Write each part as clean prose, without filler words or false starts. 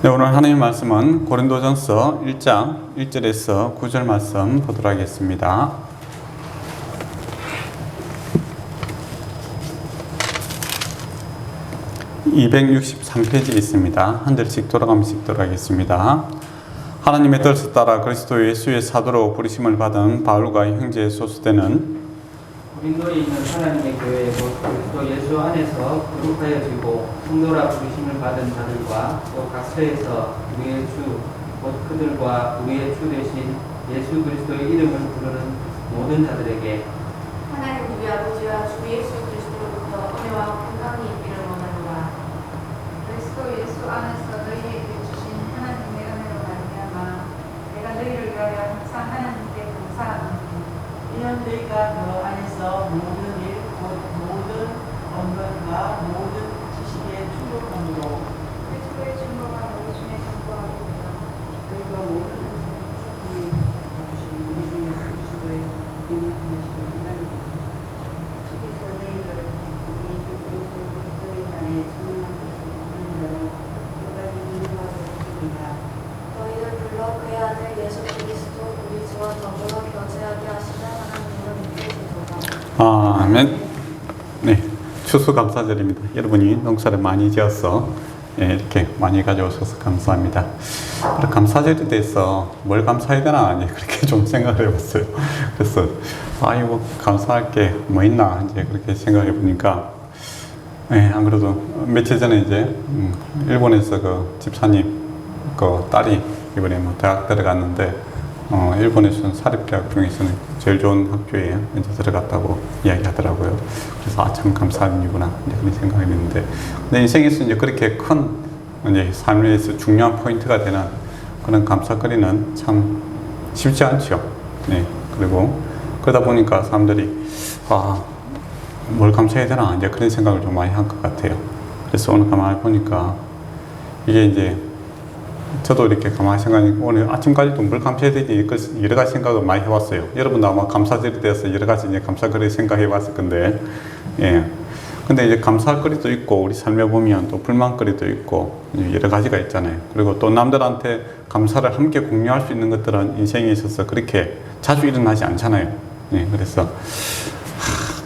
네, 오늘 하나님 말씀은 고린도전서 1장 1절에서 9절 말씀 보도록 하겠습니다. (263페이지에) 있습니다. 한 절씩 돌아가면서 읽도록 하겠습니다. 하나님의 뜻을 따라 그리스도 예수의 사도로 부르심을 받은 바울과 형제 소수대는 고린도에 있는 하나님의 교회 곧 그리스도 예수 안에서 거룩하여지고 성도라 부르심을 받은 자들과 또 각처에서 우리의 주 곧 그들과 우리의 주 되신 예수 그리스도의 이름을 부르는 모든 자들에게 하나님 우리 아버지와 주 예수 그리스도로부터 은혜와 평강이 있기를 원하노라. 그리스도 예수 안에서 너희에게 주신 하나님의 은혜로 말미암아 내가 너희를 위하여 항상 하나님께 감사하노니 이는 너희가 그 안에서 모든 일, 곧 모든 언변과 모든 지식에 충족함으로 그리스도의 증거가 너희 중에 전부하고있다. 너희가 모든 특히 주신 우리 주 예수 그리스도의 인하시는 하나님 주께서 너희를 우리 주 그리스도의 안에 성령하시는 하나님으로 여기까지 인도하여 주시리라. 너희를 불러 그의 아들 예수 그리스도 우리 주와 더불어 교제하게 하시는 하나님을 믿으시도다. 아멘. 네, 추수감사절입니다. 여러분이 농사를 많이 지어서 이렇게 많이 가져오셔서 감사합니다. 감사절에 대해서 뭘 감사해야 되나 그렇게 좀 생각을 해봤어요. 그래서 이거 감사할 게 뭐 있나 이제 그렇게 생각해 보니까 안 그래도 며칠 전에 이제 일본에서 그 집사님 그 딸이 이번에 뭐 대학 들어갔는데 일본에서는 사립대학 중에서는 제일 좋은 학교에 이제 들어갔다고 이야기하더라고요. 그래서 참 감사한 일이구나 이제 그런 생각이 드는데, 근데 인생에서 이제 그렇게 큰 이제 삶에서 중요한 포인트가 되는 그런 감사거리는 참 쉽지 않죠. 네, 그리고 그러다 보니까 사람들이 뭘 감사해야 되나 이제 그런 생각을 좀 많이 한 것 같아요. 그래서 오늘 가만히 보니까 이게 이제 저도 이렇게 가만히 생각하니까 오늘 아침까지도 뭘 감사해야 되지 여러 가지 생각을 많이 해왔어요. 여러분도 아마 감사절에 대해서 여러 가지 이제 감사거리 생각해 봤을 건데, 근데 이제 감사할 거리도 있고 우리 삶에 보면 또 불만거리도 있고 여러 가지가 있잖아요. 그리고 또 남들한테 감사를 함께 공유할 수 있는 것들은 인생에 있어서 그렇게 자주 일어나지 않잖아요. 그래서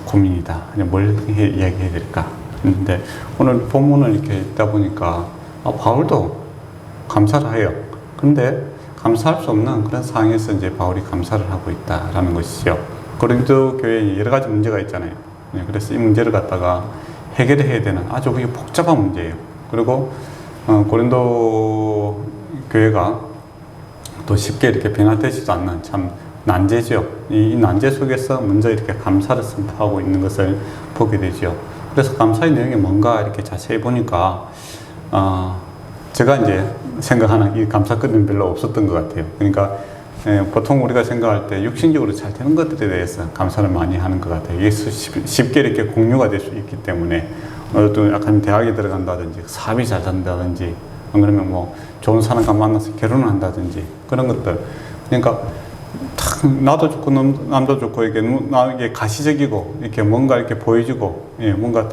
고민이다. 뭘 이야기해야 될까? 근데 오늘 본문을 이렇게 읽다 보니까 바울도 감사를 해요. 그런데 감사할 수 없는 그런 상황에서 이제 바울이 감사를 하고 있다라는 것이죠. 고린도 교회에 여러 가지 문제가 있잖아요. 그래서 이 문제를 갖다가 해결해야 되는 아주 복잡한 문제예요. 그리고 고린도 교회가 또 쉽게 이렇게 변화되지도 않는 참 난제죠. 이 난제 속에서 먼저 이렇게 감사를 선포하고 있는 것을 보게 되죠. 그래서 감사의 내용이 뭔가 이렇게 자세히 보니까 제가 이제 생각하는 이 감사거리는 별로 없었던 것 같아요. 그러니까 보통 우리가 생각할 때 육신적으로 잘 되는 것들에 대해서 감사를 많이 하는 것 같아요. 이게 쉽게 이렇게 공유가 될 수 있기 때문에 또 약간 대학에 들어간다든지 사업이 잘 된다든지 안 그러면 뭐 좋은 사람과 만나서 결혼을 한다든지 그런 것들. 그러니까 나도 좋고 남도 좋고 이게 가시적이고 이렇게 뭔가 이렇게 보여주고 뭔가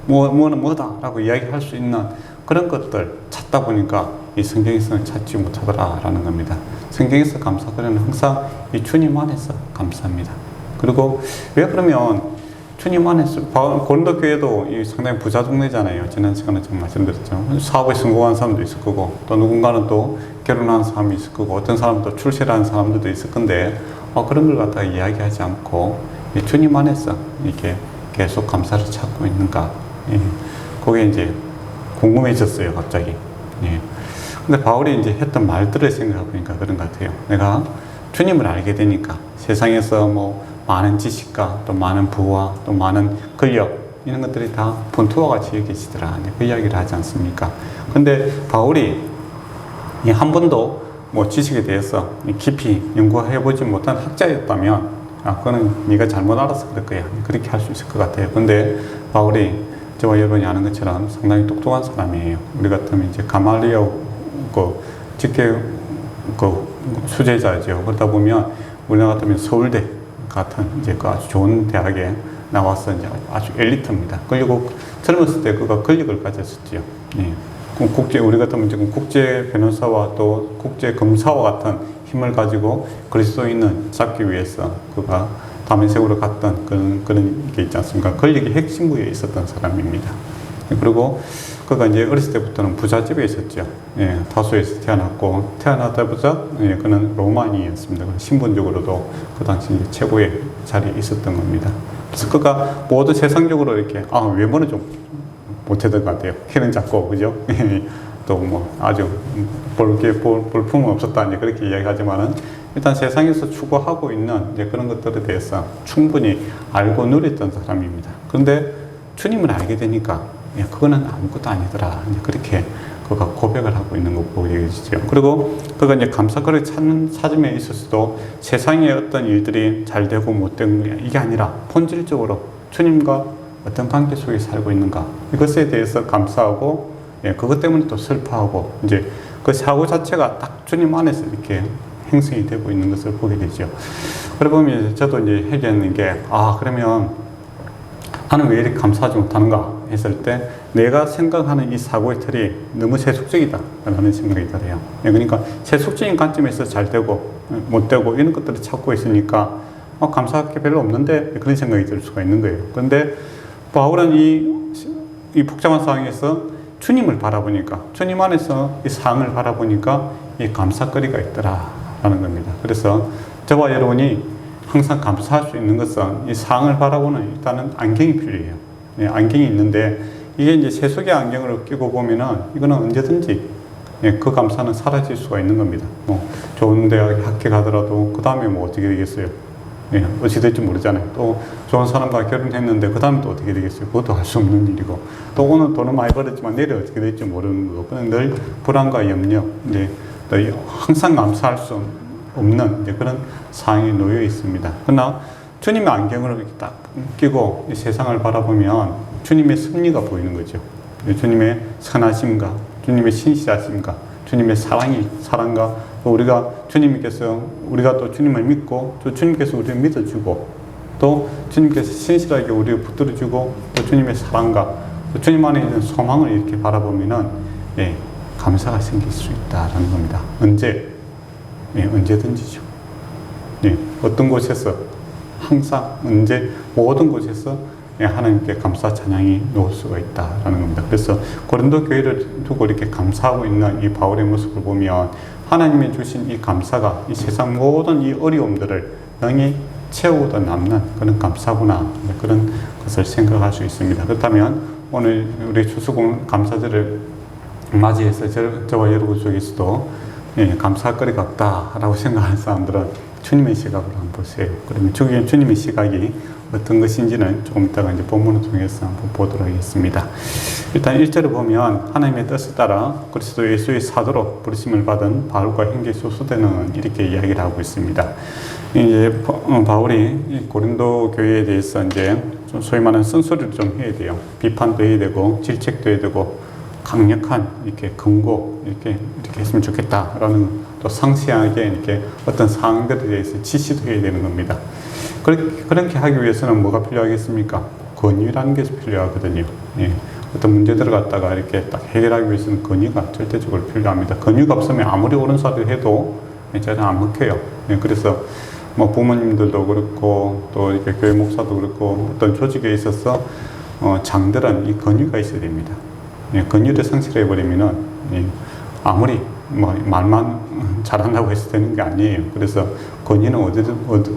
뭐는 뭐다라고 이야기할 수 있는 그런 것들 찾다 보니까 이 성경에서는 찾지 못하더라라는 겁니다. 성경에서 감사거리는 항상 이 주님 안에서 감사합니다. 그리고 왜 그러면 주님 안에서 고린도 교회도 상당히 부자 동네잖아요. 지난 시간에 좀 말씀드렸죠. 사업에 성공한 사람도 있을 거고 또 누군가는 또 결혼한 사람이 있을 거고 어떤 사람은 또 출세를 한 사람들도 있을 건데 그런 걸 갖다가 이야기하지 않고 주님 안에서 이렇게 계속 감사를 찾고 있는가, 그게 이제 궁금해졌어요, 갑자기. 근데 바울이 이제 했던 말들을 생각해 보니까 그런 것 같아요. 내가 주님을 알게 되니까 세상에서 뭐 많은 지식과 또 많은 부와 또 많은 권력 이런 것들이 다 본토와 같이 여기시더라. 그 이야기를 하지 않습니까? 근데 바울이 한 번도 뭐 지식에 대해서 깊이 연구해보지 못한 학자였다면 그거는 네가 잘못 알아서 그럴 거야. 그렇게 할 수 있을 것 같아요. 근데 바울이 저와 여러분이 아는 것처럼 상당히 똑똑한 사람이에요. 우리 같으면 이제 가말리엘 직계 수제자죠. 그러다 보면 우리나라 같으면 서울대 같은 이제 그 아주 좋은 대학에 나와서 이제 아주 엘리트입니다. 그리고 젊었을 때 그가 권력을 가졌었죠. 우리 같으면 지금 국제 변호사와 또 국제 검사와 같은 힘을 가지고 그리스도인은 잡기 위해서 그가 다메섹으로 갔던 그런 게 있지 않습니까? 권력의 핵심부에 있었던 사람입니다. 그리고 그가 이제 어렸을 때부터는 부잣집에 있었죠. 예, 다소에서 태어났고 태어나자마자 그는 로마인이었습니다. 신분적으로도 그 당시 이제 최고의 자리에 있었던 겁니다. 그래서 그가 모두 세상적으로 이렇게 외모는 좀 못했던 것 같아요. 키는 작고 그죠? 또 뭐 아주 볼품은 없었다 이제 그렇게 이야기하지만은 일단 세상에서 추구하고 있는 이제 그런 것들에 대해서 충분히 알고 누렸던 사람입니다. 그런데 주님을 알게 되니까 그거는 아무것도 아니더라. 이제 그렇게 그가 고백을 하고 있는 거 보여지죠. 그리고 그가 이제 감사거리를 찾는 찾음에 있어서도 세상의 어떤 일들이 잘 되고 못 되는 게 이게 아니라 본질적으로 주님과 어떤 관계 속에 살고 있는가 이것에 대해서 감사하고 그것 때문에 또 슬퍼하고 이제 그 사고 자체가 딱 주님 안에서 이렇게 행성이 되고 있는 것을 보게 되죠. 그러다 보면 저도 이제 해결하는 게 그러면 나는 왜 이렇게 감사하지 못하는가 했을 때 내가 생각하는 이 사고의 틀이 너무 세속적이다 라는 생각이 들어요. 그러니까 세속적인 관점에서 잘 되고 못 되고 이런 것들을 찾고 있으니까 감사할 게 별로 없는데 그런 생각이 들 수가 있는 거예요. 그런데 바울은 이 복잡한 상황에서 주님을 바라보니까 주님 안에서 이 상황을 바라보니까 이 감사거리가 있더라 라는 겁니다. 그래서 저와 여러분이 항상 감사할 수 있는 것은 이 상황을 바라보는 일단은 안경이 필요해요. 안경이 있는데 이게 이제 세속의 안경을 끼고 보면은 이거는 언제든지 그 감사는 사라질 수가 있는 겁니다. 뭐 좋은 대학에 합격하더라도 그 다음에 뭐 어떻게 되겠어요? 어찌 될지 모르잖아요. 또 좋은 사람과 결혼했는데 그 다음에 또 어떻게 되겠어요? 그것도 할 수 없는 일이고 또 오늘 돈을 많이 벌었지만 내일 어떻게 될지 모르는 거고 그냥 늘 불안과 염려 이제 항상 감사할 수 없는 이제 그런 상황에 놓여 있습니다. 그러나 주님의 안경을 이렇게 딱 끼고 이 세상을 바라보면 주님의 섭리가 보이는 거죠. 주님의 선하심과 주님의 신실하심과 주님의 사랑과 또 우리가 또 주님을 믿고 또 주님께서 우리를 믿어주고 또 주님께서 신실하게 우리를 붙들어주고 또 주님의 사랑과 또 주님 안에 있는 소망을 이렇게 바라보면은 감사가 생길 수 있다라는 겁니다. 언제든지죠. 어떤 곳에서 항상 모든 곳에서 하나님께 감사 찬양이 놓을 수가 있다라는 겁니다. 그래서 고린도 교회를 두고 이렇게 감사하고 있는 이 바울의 모습을 보면 하나님이 주신 이 감사가 이 세상 모든 이 어려움들을 능히 채우고 남는 그런 감사구나 그런 것을 생각할 수 있습니다. 그렇다면 오늘 우리 추수공 감사절을 맞이해서 저와 여러분 속에서도 감사할 거리가 없다라고 생각하는 사람들은 주님의 시각으로 한번 보세요. 그러면 주님의 시각이 어떤 것인지는 조금 이따가 이제 본문을 통해서 한번 보도록 하겠습니다. 일단 1절을 보면 하나님의 뜻에 따라 그리스도 예수의 사도로 부르심을 받은 바울과 형제 소수대는 이렇게 이야기를 하고 있습니다. 이제 바울이 고린도 교회에 대해서 이제 소위 말하는 쓴소리를 좀 해야 돼요. 비판도 해야 되고 질책도 해야 되고 강력한 이렇게 근거 이렇게 했으면 좋겠다라는 또 상세하게 이렇게 어떤 사항들에 대해서 지시도 해야 되는 겁니다. 그렇게 하기 위해서는 뭐가 필요하겠습니까? 권위라는 게 필요하거든요. 어떤 문제들을 갖다가 이렇게 딱 해결하기 위해서는 권위가 절대적으로 필요합니다. 권위가 없으면 아무리 옳은 소리를 해도 잘 안 먹혀요. 그래서 뭐 부모님들도 그렇고 또 이렇게 교회 목사도 그렇고 어떤 조직에 있어서 장들은 이 권위가 있어야 됩니다. 권위를 상실해버리면은 아무리 뭐 말만 잘한다고 해서 되는 게 아니에요. 그래서 권위는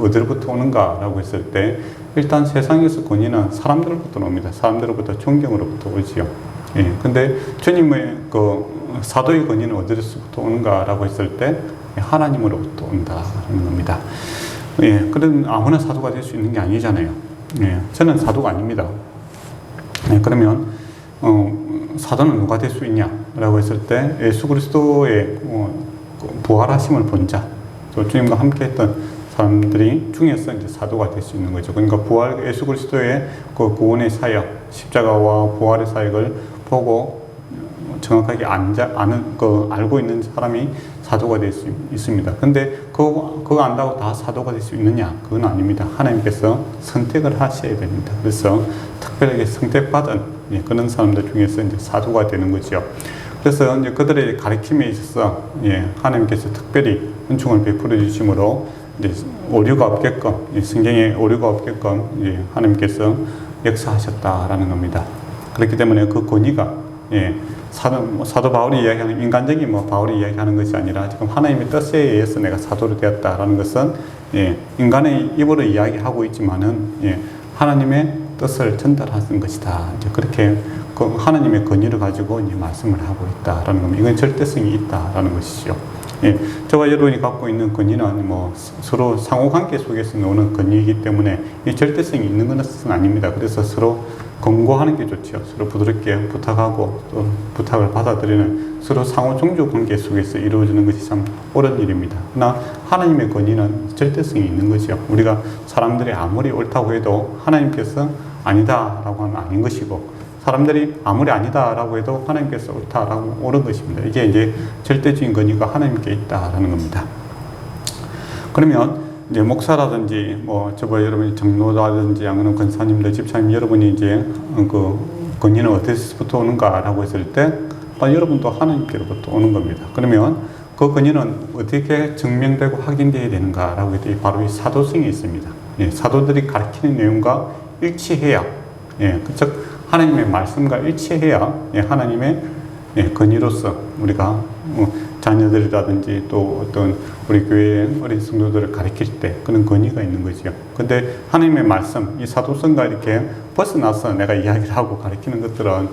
어디로부터 오는가라고 했을 때 일단 세상에서 권위는 사람들로부터 옵니다. 사람들로부터 존경으로부터 오지요. 근데 주님의 그 사도의 권위는 어디로부터 오는가라고 했을 때 하나님으로부터 온다는 겁니다. 그런 아무나 사도가 될 수 있는 게 아니잖아요. 저는 사도가 아닙니다. 그러면 사도는 누가 될 수 있냐라고 했을 때 예수 그리스도의 부활하심을 본 자, 주님과 함께했던 사람들이 중에서 이제 사도가 될 수 있는 거죠. 그러니까 예수 그리스도의 그 구원의 사역, 십자가와 부활의 사역을 보고 정확하게 알고 있는 사람이 사도가 될 수 있습니다. 근데 그거 안다고 다 사도가 될 수 있느냐? 그건 아닙니다. 하나님께서 선택을 하셔야 됩니다. 그래서 특별하게 선택받은 그런 사람들 중에서 이제 사도가 되는 거죠. 그래서 이제 그들의 가르침에 있어서 하나님께서 특별히 은총을 베풀어 주심으로 이제 오류가 없게끔 성경에 오류가 없게끔 하나님께서 역사하셨다라는 겁니다. 그렇기 때문에 그 권위가 사도 바울이 이야기하는 인간적인 바울이 이야기하는 것이 아니라 지금 하나님의 뜻에 의해서 내가 사도로 되었다라는 것은 인간의 입으로 이야기하고 있지만은 하나님의 뜻을 전달하는 것이다. 이제 그렇게 그 하나님의 권위를 가지고 이제 말씀을 하고 있다라는 겁니다. 이건 절대성이 있다라는 것이죠. 저와 여러분이 갖고 있는 권위는 서로 상호관계 속에서 노는 권위이기 때문에 이 절대성이 있는 것은 아닙니다. 그래서 서로 권고하는 게 좋죠. 서로 부드럽게 부탁하고 또 부탁을 받아들이는 서로 상호 종교 관계 속에서 이루어지는 것이 참 옳은 일입니다. 그러나 하나님의 권위는 절대성이 있는 거죠. 우리가 사람들이 아무리 옳다고 해도 하나님께서 아니다라고 하면 아닌 것이고, 사람들이 아무리 아니다라고 해도 하나님께서 옳다라고 옳은 것입니다. 이게 이제 절대적인 권위가 하나님께 있다라는 겁니다. 그러면 이제 목사라든지 저와 여러분이 장로라든지 아니면 권사님들, 집사님 여러분이 이제 그 권위는 어디서부터 오는가라고 했을 때 여러분도 하나님께로부터 오는 겁니다. 그러면 그 권위는 어떻게 증명되고 확인되어야 되는가라고 했더니 바로 이 사도성이 있습니다. 사도들이 가르치는 내용과 일치해야, 즉 하나님의 말씀과 일치해야 하나님의 권위로서 우리가 자녀들이라든지 또 어떤 우리 교회의 어린 성도들을 가르칠 때 그런 권위가 있는 거죠. 근데 하나님의 말씀, 이 사도성과 이렇게 벗어나서 내가 이야기를 하고 가르치는 것들은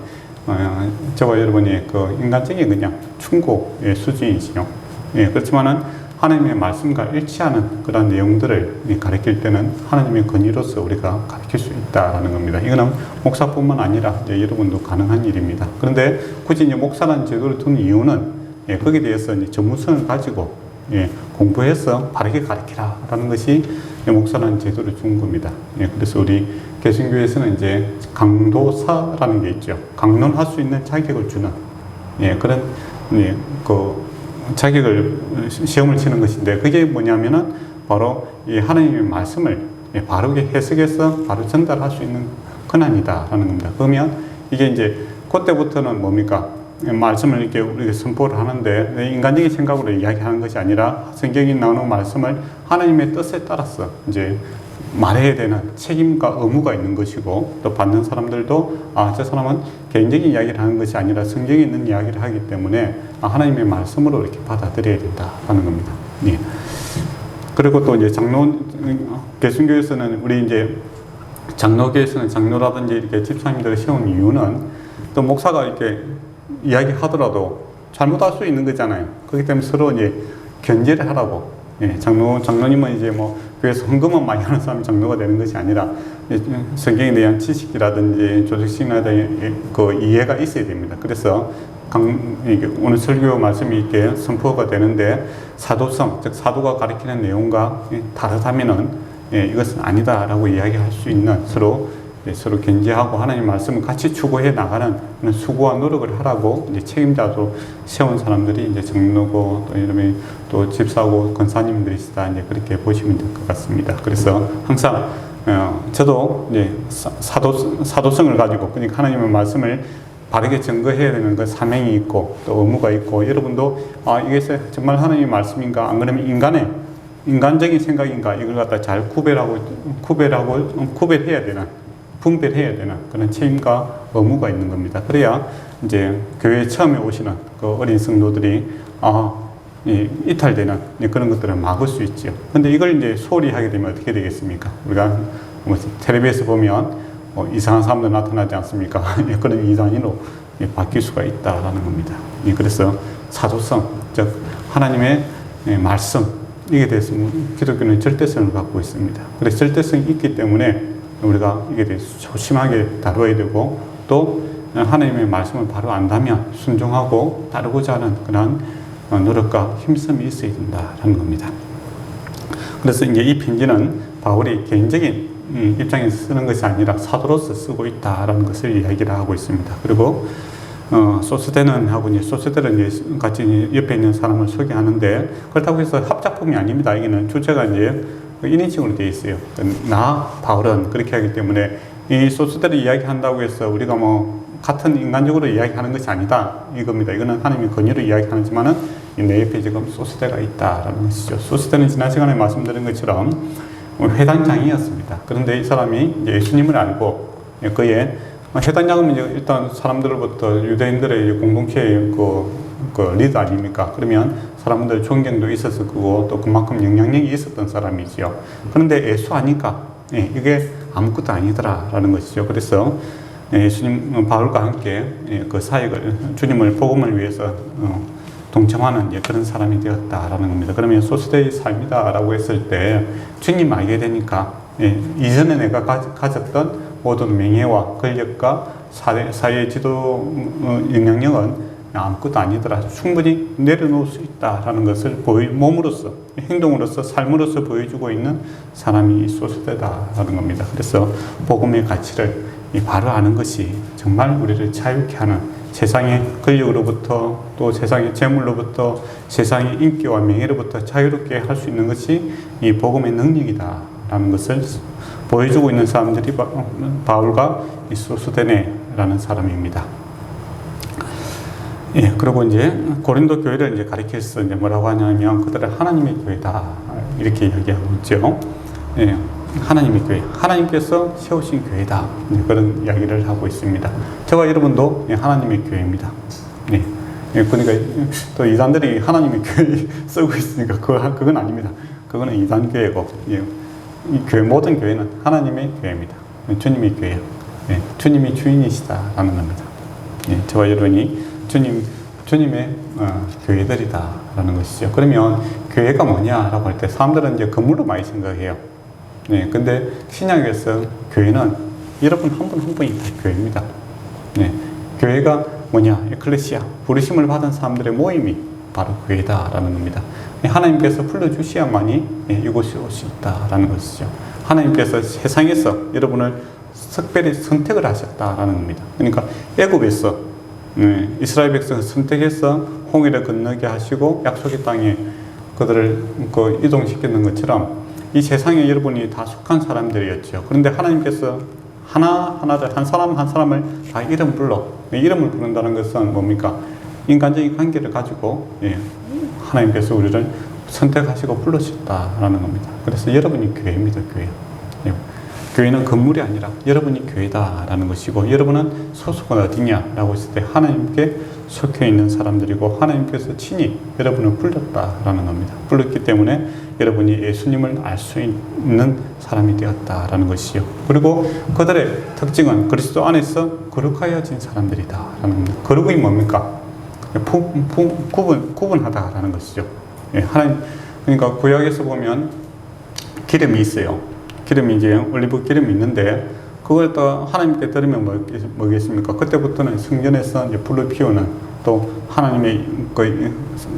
저와 여러분이 그 인간적인 그냥 충고의 수준이지요. 그렇지만은 하나님의 말씀과 일치하는 그런 내용들을 가르칠 때는 하나님의 권위로서 우리가 가르칠 수 있다라는 겁니다. 이거는 목사뿐만 아니라 여러분도 가능한 일입니다. 그런데 굳이 이제 목사라는 제도를 두는 이유는 거기에 대해서 이제 전문성을 가지고 공부해서 바르게 가르치라라는 것이 목사라는 제도를 준 겁니다. 그래서 우리 개신교에서는 이제 강도사라는 게 있죠. 강론할 수 있는 자격을 주는 그런 그 자격을 시험을 치는 것인데, 그게 뭐냐면은 바로 이 하나님의 말씀을 바르게 해석해서 바로 전달할 수 있는 권한이다라는 겁니다. 그러면 이게 이제 그때부터는 뭡니까? 말씀을 이렇게 우리가 선포를 하는데 인간적인 생각으로 이야기하는 것이 아니라 성경에 나오는 말씀을 하나님의 뜻에 따라서 이제 말해야 되는 책임과 의무가 있는 것이고, 또 받는 사람들도 저 사람은 개인적인 이야기를 하는 것이 아니라 성경에 있는 이야기를 하기 때문에 하나님의 말씀으로 이렇게 받아들여야 된다는 겁니다. 그리고 또 이제 개신교에서는 우리 이제 장로교에서는 장로라든지 이렇게 집사님들을 세운 이유는 또 목사가 이렇게 이야기하더라도 잘못할 수 있는 거잖아요. 그렇기 때문에 서로 이제 견제를 하라고. 장로님은 이제 교회에서 헌금만 많이 하는 사람이 장로가 되는 것이 아니라 성경에 대한 지식이라든지 조직식이라든지 그 이해가 있어야 됩니다. 그래서 오늘 설교 말씀이 이렇게 선포가 되는데 사도성, 즉 사도가 가르치는 내용과 다르다면은 이것은 아니다라고 이야기할 수 있는 서로 견제하고 하나님 말씀을 같이 추구해 나가는 그런 수고와 노력을 하라고 이제 책임자도 세운 사람들이 이제 장로고 또 이름이 또 집사고 권사님들이시다, 이제 그렇게 보시면 될 것 같습니다. 그래서 항상 저도 이제 사도성을 가지고, 그러니까 하나님의 말씀을 바르게 증거해야 되는 그 사명이 있고 또 의무가 있고, 여러분도 이게 정말 하나님의 말씀인가, 안 그러면 인간적인 생각인가, 이걸 갖다 잘 구별해야 되는, 분별해야 되는 그런 책임과 의무가 있는 겁니다. 그래야 이제 교회에 처음에 오시는 그 어린 성도들이 이탈되는 그런 것들을 막을 수 있죠. 근데 이걸 이제 소홀히 하게 되면 어떻게 되겠습니까? 우리가 텔레비에서 보면 이상한 사람들 나타나지 않습니까? 그런 이단으로 바뀔 수가 있다라는 겁니다. 그래서 사도성, 즉 하나님의 말씀, 이게 대해서 기독교는 절대성을 갖고 있습니다. 그래서 절대성이 있기 때문에 우리가 이게 대해서 조심하게 다뤄야 되고, 또 하나님의 말씀을 바로 안다면 순종하고 따르고자 하는 그런 노력과 힘씀이 있어야 된다는 겁니다. 그래서 이제 이 편지는 바울이 개인적인 입장에서 쓰는 것이 아니라 사도로서 쓰고 있다라는 것을 이야기를 하고 있습니다. 그리고 소스데는하고 이제 소스데는 이제 같이 옆에 있는 사람을 소개하는데, 그렇다고 해서 합작품이 아닙니다. 이게는 주제가 이제 1인칭으로 되어 있어요. 나 바울은 그렇게 하기 때문에 이 소스데를 이야기한다고 해서 우리가 같은 인간적으로 이야기하는 것이 아니다 이겁니다. 이거는 하나님의 권위로 이야기하지만은 내 옆에 지금 소수대가 있다라는 것이죠. 소수대는 지난 시간에 말씀드린 것처럼 회당장이었습니다. 그런데 이 사람이 이제 예수님을 알고 그의 회당장은 이제 일단 사람들로부터 유대인들의 공동체의 그 리더 아닙니까? 그러면 사람들 존경도 있었을 거고 또 그만큼 영향력이 있었던 사람이지요. 그런데 예수하니까 이게 아무것도 아니더라라는 것이죠. 그래서 예수님 바울과 함께 그 사역을 주님을 복음을 위해서 동참하는 그런 사람이 되었다라는 겁니다. 그러면 소수대의 삶이다라고 했을 때 주님 알게 되니까 이전에 내가 가졌던 모든 명예와 권력과 사회 지도 영향력은 아무것도 아니더라. 충분히 내려놓을 수 있다라는 것을 몸으로서, 행동으로서, 삶으로서 보여주고 있는 사람이 소수대다라는 겁니다. 그래서 복음의 가치를 바로 아는 것이 정말 우리를 자유케 하는 세상의 권력으로부터 또 세상의 재물로부터 세상의 인기와 명예로부터 자유롭게 할 수 있는 것이 이 복음의 능력이다라는 것을 보여주고 있는 사람들이 바울과 이 소수대네라는 사람입니다. 그리고 이제 고린도 교회를 이제 가리켜서 이제 뭐라고 하냐면 그들은 하나님의 교회다 이렇게 이야기하고 있죠. 하나님의 교회, 하나님께서 세우신 교회다 그런 이야기를 하고 있습니다. 저와 여러분도 하나님의 교회입니다. 그러니까 또 이단들이 하나님의 교회 쓰고 있으니까 그건 아닙니다. 그거는 이단 교회고 이 교회 모든 교회는 하나님의 교회입니다. 주님의 교회요. 주님이 주인이시다라는 겁니다. 저와 여러분이 주님의 교회들이다라는 것이죠. 그러면 교회가 뭐냐라고 할 때 사람들은 이제 건물로 많이 생각해요. 근데 신약에서 교회는 여러분 한 분 한 분이 다 교회입니다. 교회가 뭐냐? 에클레시아, 부르심을 받은 사람들의 모임이 바로 교회다라는 겁니다. 하나님께서 불러주셔야만이 이곳에 올 수 있다라는 것이죠. 하나님께서 세상에서 여러분을 특별히 선택을 하셨다라는 겁니다. 그러니까 애굽에서 이스라엘 백성을 선택해서 홍해를 건너게 하시고 약속의 땅에 그들을 이동시키는 것처럼 이 세상에 여러분이 다 속한 사람들이었죠. 그런데 하나님께서 하나하나를 한 사람 한 사람을 다 이름을 부른다는 것은 뭡니까? 인간적인 관계를 가지고 하나님께서 우리를 선택하시고 불러주셨다라는 겁니다. 그래서 여러분이 교회입니다. 교회. 교회는 건물이 아니라 여러분이 교회다라는 것이고 여러분은 소속은 어디냐라고 했을 때 하나님께 속해 있는 사람들이고 하나님께서 친히 여러분을 불렀다라는 겁니다. 불렀기 때문에 여러분이 예수님을 알 수 있는 사람이 되었다라는 것이요. 그리고 그들의 특징은 그리스도 안에서 거룩하여진 사람들이다라는 겁니다. 거룩이 뭡니까? 구분하다라는 것이죠. 하나님, 그러니까 구약에서 보면 기름이 있어요. 기름이 이제 올리브 기름이 있는데 그걸 또 하나님께 드리면 뭐겠습니까? 그때부터는 성전에서 이제 불을 피우는 또 하나님의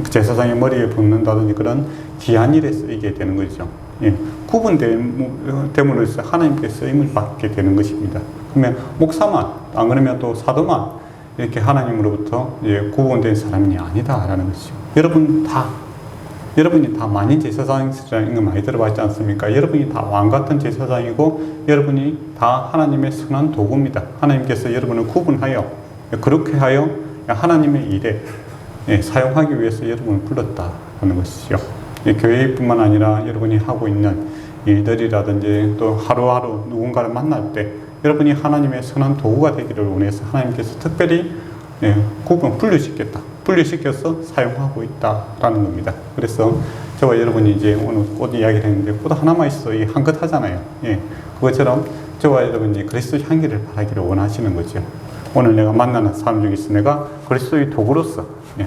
제사장의 머리에 붓는다든지 그런 귀한 일에 쓰이게 되는 거죠. 구분됨으로써 하나님께 쓰임을 받게 되는 것입니다. 그러면 목사만 안 그러면 또 사도만 이렇게 하나님으로부터 구분된 사람이 아니다라는 것이죠. 여러분이 다 만인 제사장이라는 거 많이 들어봤지 않습니까? 여러분이 다 왕 같은 제사장이고 여러분이 다 하나님의 선한 도구입니다. 하나님께서 여러분을 구분하여 그렇게 하여 하나님의 일에 사용하기 위해서 여러분을 불렀다는 것이죠. 교회뿐만 아니라 여러분이 하고 있는 일들이라든지 또 하루하루 누군가를 만날 때 여러분이 하나님의 선한 도구가 되기를 원해서 하나님께서 특별히 분류시켜서 사용하고 있다라는 겁니다. 그래서 저와 여러분이 이제 오늘 꽃 이야기를 했는데 꽃 하나만 있어 한껏 하잖아요. 그것처럼 저와 여러분이 그리스도의 향기를 바라기를 원하시는 거죠. 오늘 내가 만나는 사람 중에서 내가 그리스도의 도구로서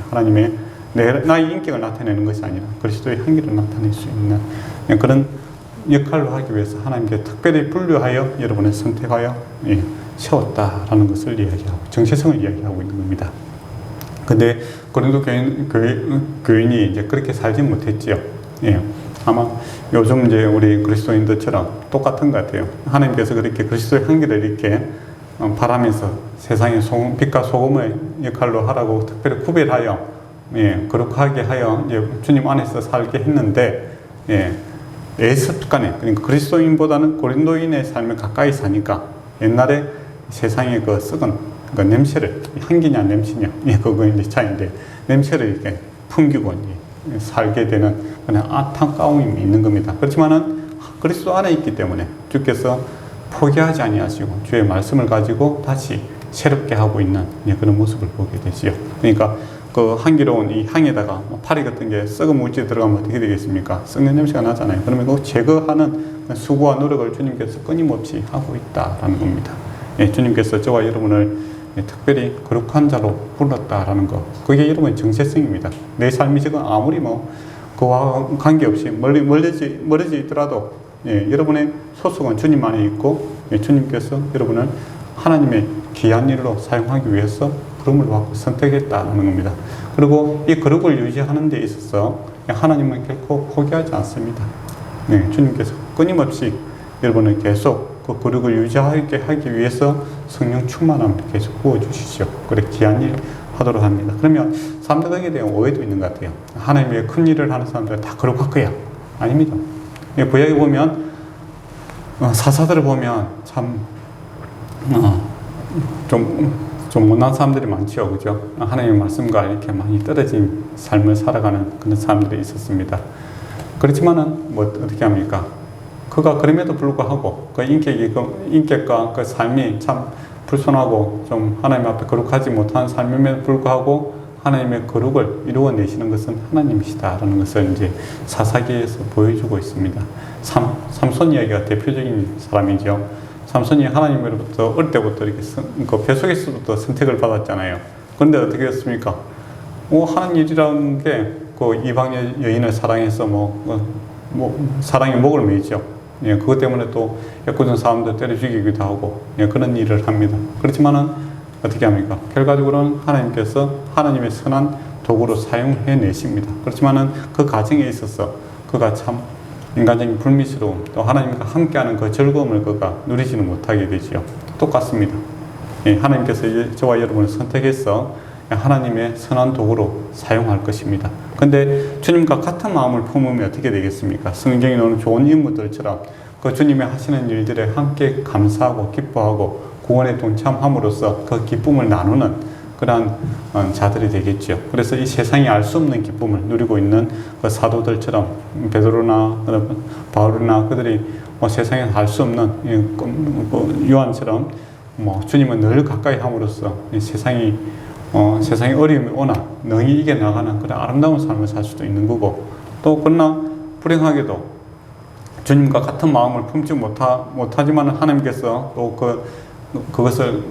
하나님의 나의 인격을 나타내는 것이 아니라 그리스도의 향기를 나타낼 수 있는 그런 역할로 하기 위해서 하나님께 특별히 분류하여 여러분을 선택하여 세웠다라는 것을 이야기하고 정체성을 이야기하고 있는 겁니다. 근데 고린도 교인이 이제 그렇게 살지 못했지요. 아마 요즘 이제 우리 그리스도인들처럼 똑같은 것 같아요. 하나님께서 그렇게 그리스도의 향기를 이렇게 바라면서 세상의 빛과 소금의 역할로 하라고 특별히 구별하여 거룩하게 하여 이제 주님 안에서 살게 했는데 습관에 그러니까 그리스도인보다는 고린도인의 삶에 가까이 사니까 옛날에 세상의 그 썩은 그 냄새를, 향기냐 냄새냐, 그거 이제 차이인데, 냄새를 이렇게 풍기고 이제 살게 되는 그냥 안타까움이 있는 겁니다. 그렇지만은 그리스도 안에 있기 때문에 주께서 포기하지 아니하시고 주의 말씀을 가지고 다시 새롭게 하고 있는 그런 모습을 보게 되지요. 그러니까 그 향기로운 이 향에다가 파리 같은 게 썩은 물질이 들어가면 어떻게 되겠습니까? 썩는 냄새가 나잖아요. 그러면 그 제거하는 수고와 노력을 주님께서 끊임없이 하고 있다라는 겁니다. 주님께서 저와 여러분을 특별히 거룩한 자로 불렀다라는 것, 그게 여러분의 정체성입니다. 내 삶이 지금 아무리 그와 관계없이 멀어져 있더라도 여러분의 소속은 주님 안에 있고 주님께서 여러분을 하나님의 귀한 일로 사용하기 위해서 거룩을 받고 선택했다는 겁니다. 그리고 이 거룩을 유지하는 데 있어서 하나님은 결코 포기하지 않습니다. 주님께서 끊임없이 여러분을 계속 그 거룩을 유지하게 하기 위해서 성령 충만함을 계속 부어주시죠. 그래 귀한 일 하도록 합니다. 그러면 사람들에게 대한 오해도 있는 것 같아요. 하나님의 큰 일을 하는 사람들은 다 거룩할 거야. 아닙니다. 구약에 보면 사사들을 보면 참 좀 못난 사람들이 많죠, 그죠? 하나님의 말씀과 이렇게 많이 떨어진 삶을 살아가는 그런 사람들이 있었습니다. 그렇지만은 뭐 어떻게 합니까? 그가 그럼에도 불구하고 그 인격과 그 삶이 참 불순하고 좀 하나님 앞에 거룩하지 못한 삶임에도 불구하고 하나님의 거룩을 이루어내시는 것은 하나님이시다라는 것을 이제 사사기에서 보여주고 있습니다. 삼손 이야기가 대표적인 사람이죠. 삼손이 하나님으로부터 어릴 때부터 이렇게 그 뱃속에서부터 선택을 받았잖아요. 그런데 어떻게 했습니까? 하는 일이라는 게 그 이방 여인을 사랑해서 사랑의 목을 매죠. 그것 때문에 또 애꿎은 사람들 때려 죽이기도 하고 그런 일을 합니다. 그렇지만은 어떻게 합니까? 결과적으로는 하나님께서 하나님의 선한 도구로 사용해 내십니다. 그렇지만은 그 과정에 있어서 그가 참 인간적인 불미스러움, 또 하나님과 함께하는 그 즐거움을 그가 누리지는 못하게 되지요. 똑같습니다. 하나님께서 저와 여러분을 선택해서 하나님의 선한 도구로 사용할 것입니다. 근데 주님과 같은 마음을 품으면 어떻게 되겠습니까? 성경에 나오는 좋은 인물들처럼 그 주님의 하시는 일들에 함께 감사하고 기뻐하고 구원에 동참함으로써 그 기쁨을 나누는 그러한 자들이 되겠죠. 그래서 이 세상이 알 수 없는 기쁨을 누리고 있는 그 사도들처럼 베드로나 바울이나 그들이 세상에 알 수 없는 요한처럼 주님은 늘 가까이 함으로써 세상이 어려움이 오나 능히 이겨나가는 그런 아름다운 삶을 살 수도 있는 거고, 또 그러나 불행하게도 주님과 같은 마음을 품지 못하지만 하나님께서 또 그것을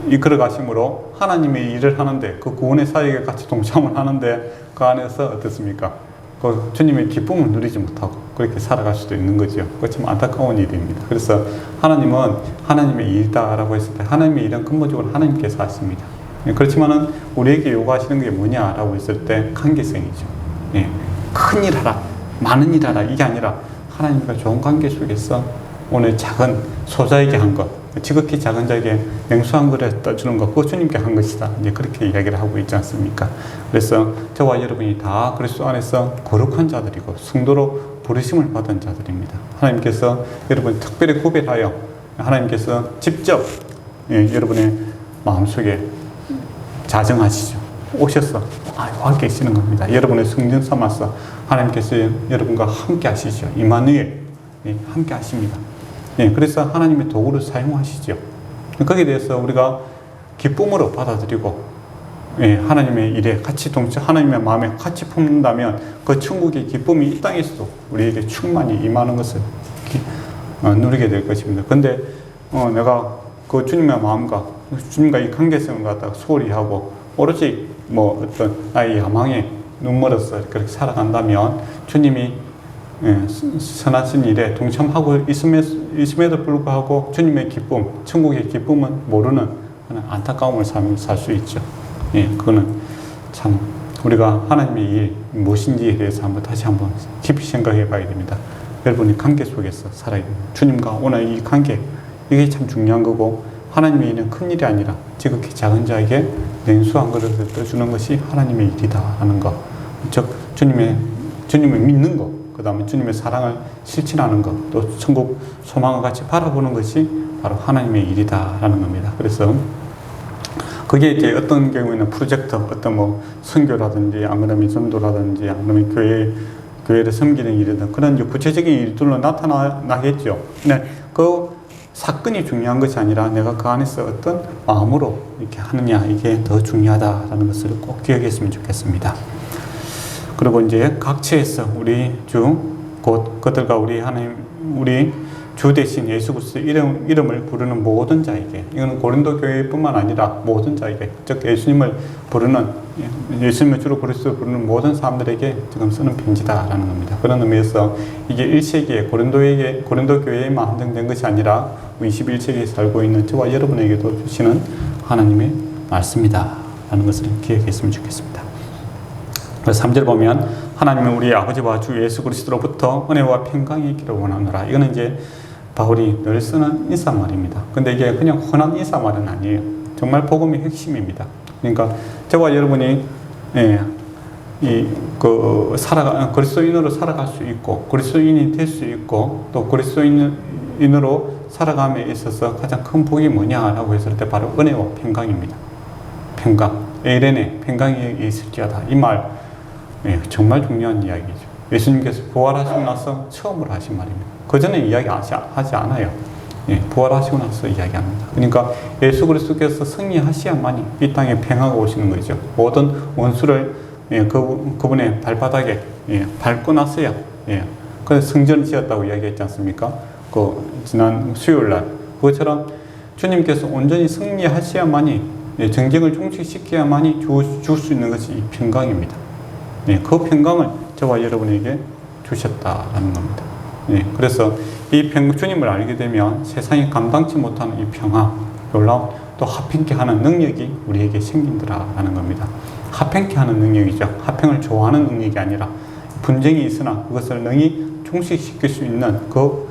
이끌어 가심으로 하나님의 일을 하는데 그 구원의 사역에 같이 동참을 하는데 그 안에서 어떻습니까? 그 주님의 기쁨을 누리지 못하고 그렇게 살아갈 수도 있는 거죠. 그렇지만 안타까운 일입니다. 그래서 하나님은 하나님의 일이다라고 했을 때 하나님의 일은 근본적으로 하나님께서 하십니다. 그렇지만은 우리에게 요구하시는 게 뭐냐라고 했을 때 관계성이죠. 큰 일 하라, 많은 일 하라, 이게 아니라 하나님과 좋은 관계 속에서 오늘 작은 소자에게 한 것, 지극히 작은 자에게 냉수한 그릇 떠주는 것, 그거 주님께 한 것이다. 이제 그렇게 이야기를 하고 있지 않습니까? 그래서 저와 여러분이 다 그리스도 안에서 거룩한 자들이고 성도로 부르심을 받은 자들입니다. 하나님께서 여러분 특별히 구별하여 하나님께서 직접 여러분의 마음속에 자정하시죠. 오셔서 와 계시는 겁니다. 여러분의 성전 삼아서 하나님께서 여러분과 함께 하시죠. 임마누엘 함께 하십니다. 그래서 하나님의 도구를 사용하시죠. 거기에 대해서 우리가 기쁨으로 받아들이고 하나님의 일에 같이 하나님의 마음에 같이 품는다면 그 천국의 기쁨이 이 땅에서도 우리에게 충만히 임하는 것을 누리게 될 것입니다. 근데 내가 그 주님의 마음과 주님과 이 관계성을 갖다가 소홀히 하고 오로지 어떤 나의 야망에 눈멀어서 그렇게 살아간다면 주님이 선하신 일에 동참하고 있음에도 불구하고 주님의 기쁨, 천국의 기쁨은 모르는 안타까움을 살 수 있죠. 그거는 참 우리가 하나님의 일 무엇인지에 대해서 다시 한번 깊이 생각해 봐야 됩니다. 여러분이 관계 속에서 살아야 됩니다. 주님과 오늘 이 관계, 이게 참 중요한 거고, 하나님의 일은 큰 일이 아니라 지극히 작은 자에게 냉수한 그릇을 떠주는 것이 하나님의 일이다 하는 것, 즉 주님을 믿는 것, 그 다음에 주님의 사랑을 실천하는 것, 또 천국 소망을 같이 바라보는 것이 바로 하나님의 일이다 라는 겁니다. 그래서 그게 이제 어떤 경우에는 프로젝트, 어떤 뭐 선교라든지, 안 그러면 전도라든지, 안 그러면 교회를 섬기는 일이든 그런 이제 구체적인 일들로 나타나겠죠. 근데 그 사건이 중요한 것이 아니라 내가 그 안에서 어떤 마음으로 이렇게 하느냐, 이게 더 중요하다라는 것을 꼭 기억했으면 좋겠습니다. 그리고 이제 각처에서 우리 주, 곧 그들과 우리 하나님, 우리 주 대신 예수 그리스도의 이름을 부르는 모든 자에게, 이거는 고린도 교회뿐만 아니라 모든 자에게, 즉 예수님을 부르는, 예수님을 주로 그리스도를 부르는 모든 사람들에게 지금 쓰는 편지다라는 겁니다. 그런 의미에서 이게 1세기에 고린도 교회에만 한정된 것이 아니라 21세기에 살고 있는 저와 여러분에게도 주시는 하나님의 말씀이다라는 것을 기억했으면 좋겠습니다. 3절 보면 하나님은 우리 아버지와 주 예수 그리스도로부터 은혜와 평강이 있기를 원하노라. 이거는 이제 바울이 늘 쓰는 인사말입니다. 근데 이게 그냥 흔한 인사말은 아니에요. 정말 복음의 핵심입니다. 그러니까 저와 여러분이 그리스도인으로 살아갈 수 있고, 그리스도인이 될 수 있고, 또 그리스도인으로 살아감에 있어서 가장 큰 복이 뭐냐라고 했을 때 바로 은혜와 평강입니다. 평강, 에레네, 평강이 있을지어다. 이 말 정말 중요한 이야기죠. 예수님께서 부활하시고 나서 처음으로 하신 말입니다. 그 전에 이야기하지 않아요. 부활하시고 나서 이야기합니다. 그러니까 예수 그리스도께서 승리하셔야만이 이 땅에 평화가 오시는 거죠. 모든 원수를 그분의 발바닥에 밟고 나서야 그래서 성전을 지었다고 이야기했지 않습니까? 그 지난 수요일 날 그것처럼 주님께서 온전히 승리하셔야만이 정쟁을 종식시켜야만이 줄 수 있는 것이 이 평강입니다. 그 평강을 저와 여러분에게 주셨다라는 겁니다. 그래서 이 주님을 알게 되면 세상이 감당치 못하는 이 평화, 놀라운 또 합평케 하는 능력이 우리에게 생긴다라는 겁니다. 합평케 하는 능력이죠. 합평을 좋아하는 능력이 아니라 분쟁이 있으나 그것을 능히 종식시킬 수 있는 그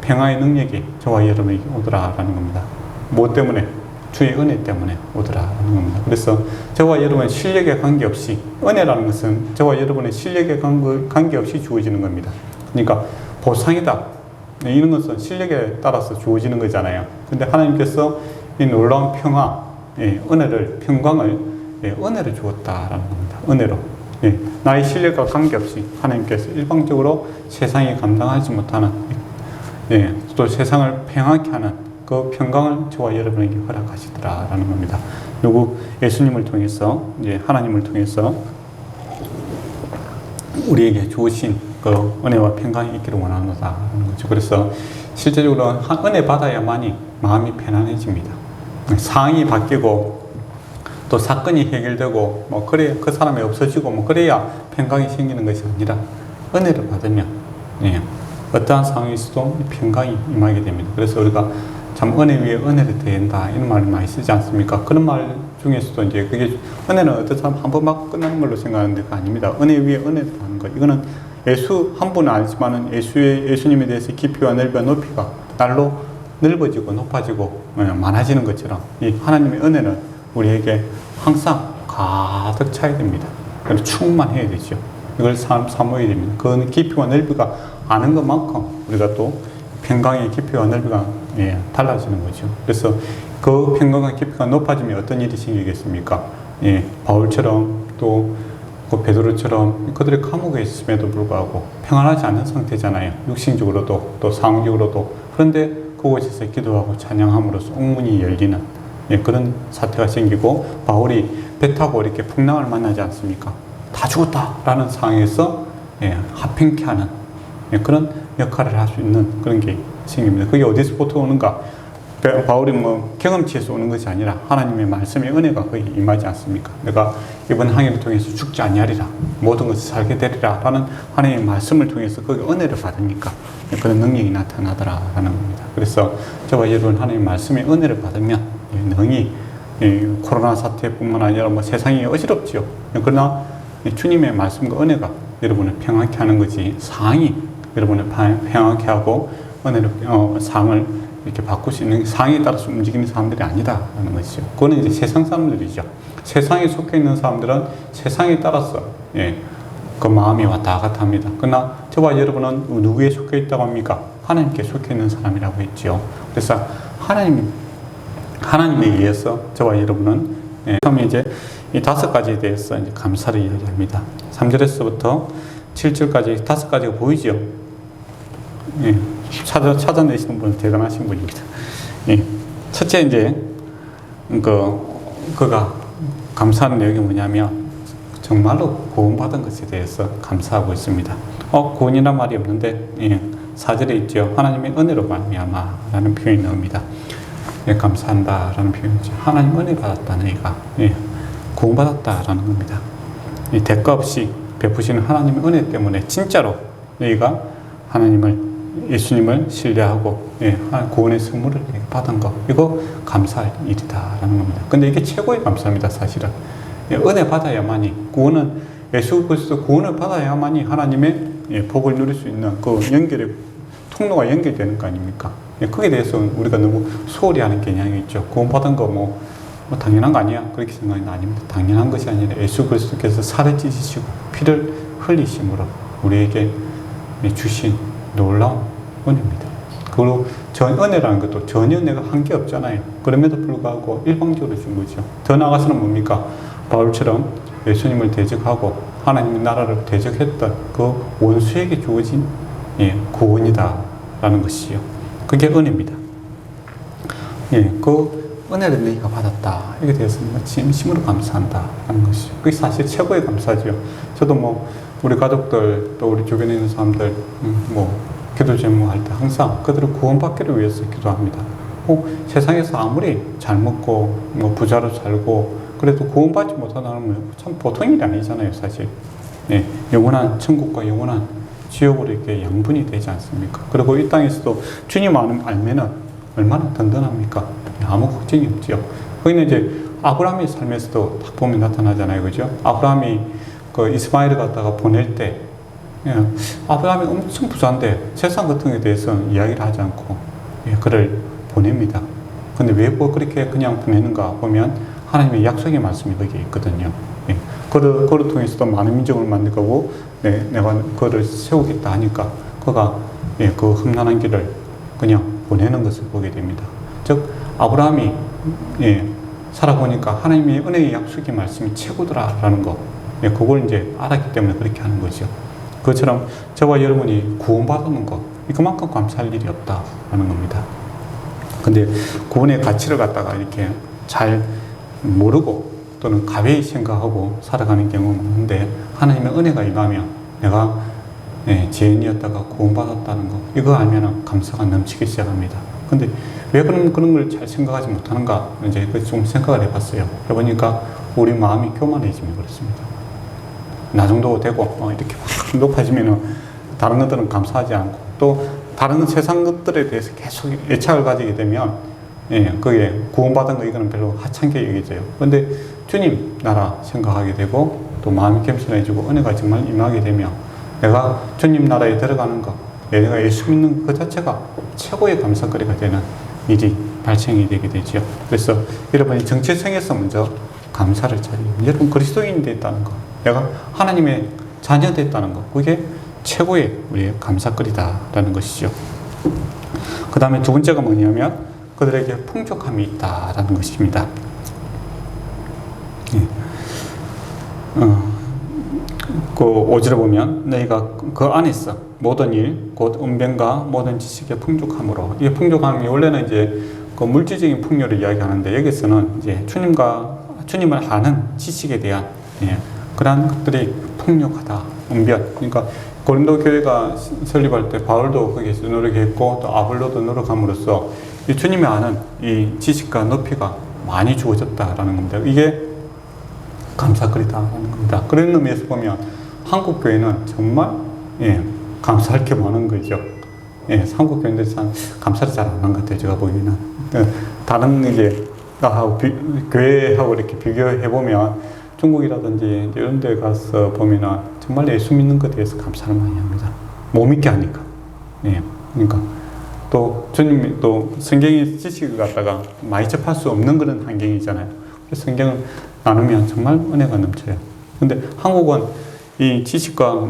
평화의 능력이 저와 여러분에게 오더라라는 겁니다. 뭐 때문에? 주의 은혜 때문에 오더라라는 겁니다. 그래서 저와 여러분의 실력에 관계없이, 은혜라는 것은 저와 여러분의 실력에 관계없이 주어지는 겁니다. 그러니까 보상이다, 이런 것은 실력에 따라서 주어지는 거잖아요. 근데 하나님께서 이 놀라운 평화, 은혜를, 평강을, 은혜를 주었다라는 겁니다. 은혜로. 나의 실력과 관계없이 하나님께서 일방적으로 세상이 감당하지 못하는, 또 세상을 평안케 하는 그 평강을 저와 여러분에게 허락하시더라라는 겁니다. 예수님을 통해서, 하나님을 통해서 우리에게 주신 그 은혜와 평강이 있기를 원하노다라는 거죠. 그래서 실제적으로 은혜 받아야만이 마음이 편안해집니다. 상황이 바뀌고 또 사건이 해결되고 뭐 그래 그 사람이 없어지고 뭐 그래야 평강이 생기는 것이 아니라 은혜를 받으면 어떠한 상황이 있어도 평강이 임하게 됩니다. 그래서 우리가 참 은혜 위에 은혜를 더한다 이런 말을 많이 쓰지 않습니까? 그런 말 중에서도 이제 그게 은혜는 어떤 사람 한 번만 끝나는 걸로 생각하는데 그거 아닙니다. 은혜 위에 은혜를 더하는 거. 이거는 예수 한 분은 아니지만은 예수님에 대해서 깊이와 넓이와 높이가 날로 넓어지고 높아지고 많아지는 것처럼 이 하나님의 은혜는 우리에게 항상 가득 차야 됩니다. 그래서 충만해야 되죠. 이걸 사모해야 됩니다. 그 깊이와 넓이가 아는 것만큼 우리가 또 평강의 깊이와 넓이가 달라지는 거죠. 그래서 그 평강과 깊이가 높아지면 어떤 일이 생기겠습니까? 바울처럼 또 그 베드로처럼 그들의 감옥에 있음에도 불구하고 평안하지 않은 상태잖아요. 육신적으로도 또 상황적으로도. 그런데 그곳에서 기도하고 찬양함으로써 옥문이 열리는 그런 사태가 생기고 바울이 배 타고 이렇게 풍랑을 만나지 않습니까? 다 죽었다라는 상황에서 합평케 하는 그런 역할을 할 수 있는 그런 게 생깁니다. 그게 어디서부터 오는가? 바울이 뭐 경험치에서 오는 것이 아니라 하나님의 말씀의 은혜가 거기 임하지 않습니까? 내가 이번 항해를 통해서 죽지 아니하리라, 모든 것을 살게 되리라 라는 하나님의 말씀을 통해서 거기 은혜를 받으니까 그런 능력이 나타나더라라는 겁니다. 그래서 저와 여러분 하나님의 말씀의 은혜를 받으면 능히 코로나 사태뿐만 아니라 뭐 세상이 어지럽지요. 그러나 주님의 말씀과 은혜가 여러분을 평안케 하는 거지 상황이 여러분을 평안케 하고 은혜를 상황을 이렇게 바꿀 수 있는 상황에 따라서 움직이는 사람들이 아니다라는 것이죠. 그거는 이제 세상 사람들이죠. 세상에 속해 있는 사람들은 세상에 따라서 그 마음이 왔다 갔다 합니다. 그러나 저와 여러분은 누구에 속해 있다고 합니까? 하나님께 속해 있는 사람이라고 했죠. 그래서 하나님 하나님에 의해서 저와 여러분은 처음에 이제 이 5가지에 대해서 이제 감사를 이야기합니다. 3절에서부터 7절까지 5가지가 보이죠? 예, 찾아내시는 분은 대단하신 분입니다. 예, 첫째 이제 그가 감사하는 내용이 뭐냐면 정말로 구원받은 것에 대해서 감사하고 있습니다. 구원이란 말이 없는데 4절에 있죠. 하나님의 은혜로 말미암아라는 표현이 나옵니다. 예, 감사한다라는 표현이죠. 하나님 은혜 받았다 너희가 구원받았다라는 겁니다. 대가 없이 베푸시는 하나님의 은혜 때문에 진짜로 너희가 하나님을 예수님을 신뢰하고 구원의 선물을 받은 거 이거 감사할 일이다라는 겁니다. 근데 이게 최고의 감사입니다. 사실은 은혜 받아야만이 구원은 예수 그리스도 구원을 받아야만이 하나님의 복을 누릴 수 있는 그 연결의 통로가 연결되는 거 아닙니까? 거기에 대해서 우리가 너무 소홀히 하는 경향이 있죠. 구원받은 거 뭐 당연한 거 아니야? 그렇게 생각하는 거 아닙니다. 당연한 것이 아니라 예수 그리스도께서 살을 찢으시고 피를 흘리심으로 우리에게 주신 놀라운 은혜입니다. 그리고 은혜라는 것도 전혀 내가 한 게 없잖아요. 그럼에도 불구하고 일방적으로 준 거죠. 더 나아가서는 뭡니까? 바울처럼 예수님을 대적하고 하나님의 나라를 대적했던 그 원수에게 주어진 구원이다라는 것이요. 그게 은혜입니다. 그 은혜를 너희가 받았다. 이게 대해서 진심으로 감사한다라는 것이죠. 그게 사실 최고의 감사죠. 저도 우리 가족들 또 우리 주변에 있는 사람들 기도 제목할 때 항상 그들을 구원받기를 위해서 기도합니다. 세상에서 아무리 잘 먹고 부자로 살고 그래도 구원받지 못하면 참 보통 일이 아니잖아요, 사실. 영원한 천국과 영원한 지옥으로 이렇게 양분이 되지 않습니까? 그리고 이 땅에서도 주님 알면은 얼마나 든든합니까? 아무 걱정이 없죠. 거기는 이제 아브라함의 삶에서도 딱 보면 나타나잖아요, 그죠? 아브라함이 그 이스마엘을 갖다가 보낼 때 아브라함이 엄청 부자인데 세상 같은 것에 대해서는 이야기를 하지 않고 그를 보냅니다. 근데 왜 그렇게 그냥 보내는가 보면 하나님의 약속의 말씀이 거기에 있거든요. 그를 통해서도 많은 민족을 만들 거고 내가 그를 세우겠다 하니까 그가 그 험난한 길을 그냥 보내는 것을 보게 됩니다. 즉 아브라함이 살아보니까 하나님의 은혜의 약속의 말씀이 최고더라라는 거 그걸 이제 알았기 때문에 그렇게 하는 거죠. 그것처럼 저와 여러분이 구원받는 것 그만큼 감사할 일이 없다라는 겁니다. 근데 구원의 가치를 갖다가 이렇게 잘 모르고 또는 가벼이 생각하고 살아가는 경우가 많은데 하나님의 은혜가 임하면 내가 죄인이었다가 구원받았다는 거 이거 알면 감사가 넘치기 시작합니다. 근데 왜 그런 걸 잘 생각하지 못하는가 이제 좀 생각을 해봤어요. 해보니까 우리 마음이 교만해지면 그렇습니다. 나 정도 되고 이렇게 확 높아지면은 다른 것들은 감사하지 않고 또 다른 세상 것들에 대해서 계속 애착을 가지게 되면 그게 구원받은 거 이거는 별로 하찮게 여겨져요. 근데 주님 나라 생각하게 되고 또 마음이 겸손해지고 은혜가 정말 임하게 되면 내가 주님 나라에 들어가는 거 내가 예수 믿는 그 자체가 최고의 감사거리가 되는 일이 발생이 되게 되죠. 그래서 여러분이 정체성에서 먼저 감사를 차리고 여러분 그리스도인이 됐다는 거 내가 하나님의 자녀 됐다는 거 그게 최고의 우리의 감사거리다라는 것이죠. 그 다음에 두 번째가 뭐냐면 그들에게 풍족함이 있다라는 것입니다. 그 5절에 보면 너희가 그 안에서 모든 일, 곧 은변과 모든 지식의 풍족함으로 이 풍족함이 원래는 이제 그 물질적인 풍요를 이야기하는데 여기서는 이제 주님을 아는 지식에 대한 그러한 것들이 풍족하다. 은변. 그러니까 고린도 교회가 설립할 때 바울도 거기에서 노력했고 또 아볼로도 노력함으로써 이 주님이 아는 이 지식과 높이가 많이 주어졌다라는 겁니다. 이게 감사거리다라는 겁니다. 그런 의미에서 보면 한국 교회는 정말 감사할 게 많은 거죠. 한국 교회들이 참 감사를 잘 안 하는 것 같아요. 제가 보기에는 다른 이제 교회하고 이렇게 비교해 보면 중국이라든지 이런 데 가서 보면은 정말 예수 믿는 것에 대해서 감사를 많이 합니다. 못 믿게 하니까. 그러니까 또 주님이 또 성경의 지식을 갖다가 많이 접할 수 없는 그런 환경이잖아요. 그래서 성경을 나누면 정말 은혜가 넘쳐요. 근데 한국은 이 지식과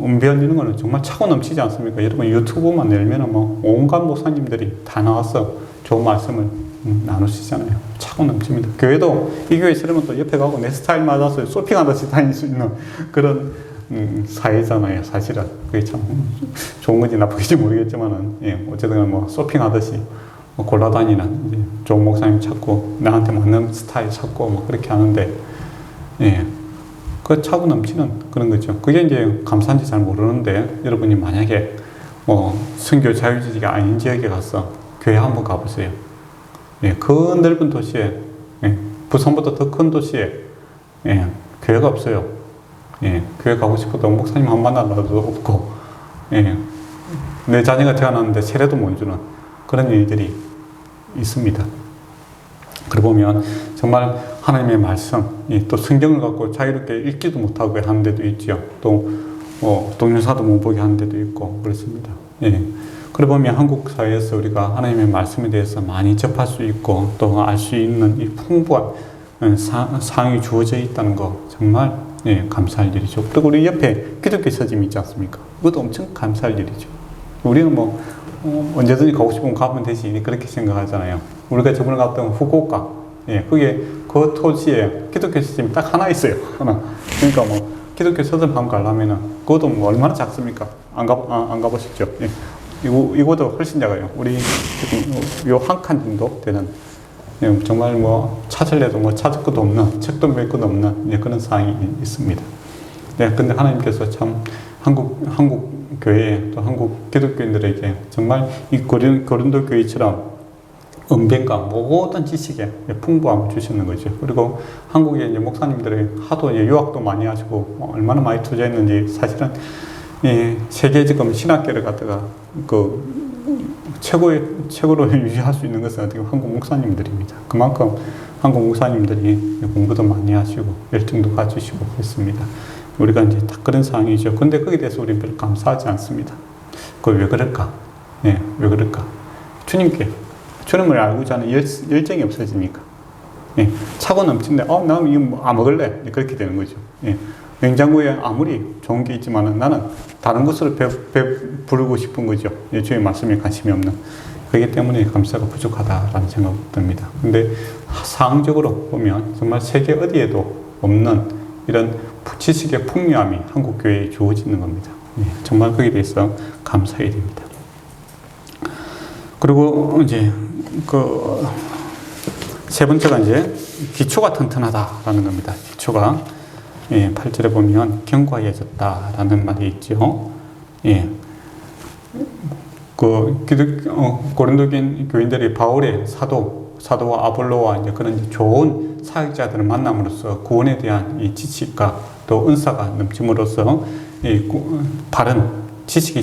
은변 이런 거는 정말 차고 넘치지 않습니까? 여러분 유튜브만 열면은 온갖 목사님들이 다 나와서 좋은 말씀을 나누시잖아요. 차고 넘칩니다. 교회도 이 교회 싫으면 또 옆에 가고 내 스타일 맞아서 쇼핑하듯이 다닐 수 있는 그런 사회잖아요. 사실은 그게 참 좋은 건지 나쁘긴지 모르겠지만은 예, 어쨌든 뭐 쇼핑하듯이 뭐 골라다니는 이제 좋은 목사님 찾고 나한테 맞는 스타일 찾고 뭐 그렇게 하는데 예, 그 차고 넘치는 그런 거죠. 그게 이제 감사한지 잘 모르는데 여러분이 만약에 뭐 선교 자유지역이 아닌 지역에 가서 교회 한번 가보세요. 예, 그 넓은 도시에 예, 부산보다 더 큰 도시에 예, 교회가 없어요. 예, 교회 가고 싶어도 목사님 한 만나도 없고 예, 내 자녀가 태어났는데 세례도 못 주는 그런 일들이 있습니다. 그러고 보면 정말 하나님의 말씀, 또 성경을 갖고 자유롭게 읽지도 못하고 하는 데도 있죠. 또 동영상도 못 보게 하는 데도 있고 그렇습니다. 예. 그러고 보면 한국 사회에서 우리가 하나님의 말씀에 대해서 많이 접할 수 있고 또 알 수 있는 이 풍부한 상이 주어져 있다는 거 정말 예, 감사할 일이죠. 그리고 우리 옆에 기독교 서점이 있지 않습니까? 그것도 엄청 감사할 일이죠. 우리는 뭐 언제든지 가고 싶으면 가면 되지 그렇게 생각하잖아요. 우리가 저번에 갔던 후쿠오카 예, 그게 그 토지에 기독교 서점이 딱 하나 있어요. 하나. 그러니까 뭐 기독교 서점 한번 가려면은 그것도 뭐 얼마나 작습니까? 안 가보셨죠? 예. 이거도 훨씬 작아요. 우리 요 한 칸 정도 되는 예, 정말 뭐 찾을래도 뭐 찾을 것도 없는 책도 몇 것도 없는 예, 그런 상황이 있습니다. 네, 근데 하나님께서 참 한국 교회 또 한국 기독교인들에게 정말 이 고린도 교회처럼 은변과 모든 지식에 풍부함을 주시는 거죠. 그리고 한국의 이제 목사님들이 하도 유학도 많이 하시고 얼마나 많이 투자했는지 사실은 세계 지금 신학계를 갖다가 최고로 유지할 수 있는 것은 어떻게 한국 목사님들입니다. 그만큼 한국 목사님들이 공부도 많이 하시고 열정도 가지시고 그렇습니다. 우리가 이제 다 그런 상황이죠. 근데 거기에 대해서 우리는 별로 감사하지 않습니다. 그걸 왜 그럴까? 예, 왜 그럴까? 주님을 알고자 하는 열정이 없어지니까. 예, 차고 넘치는데, 나 이거 뭐 안 먹을래? 그렇게 되는 거죠. 예, 냉장고에 아무리 좋은 게 있지만은 나는 다른 것으로 부르고 싶은 거죠. 예, 주의 말씀에 관심이 없는. 그렇기 때문에 감사가 부족하다라는 생각이 듭니다. 근데 상황적으로 보면 정말 세계 어디에도 없는 이런 지식의 풍요함이 한국 교회에 주어지는 겁니다. 예, 정말 거기에 대해서 감사해야 됩니다. 그리고 이제 세 번째가 이제 기초가 튼튼하다라는 겁니다. 기초가 8절에 보면 견고해졌다라는 말이 있죠. 예. 고린도 교인들이 바울의 사도와 아볼로와 이제 그런 좋은 사역자들을 만남으로써 구원에 대한 이 지식과 또 은사가 넘침으로써 바른 지식이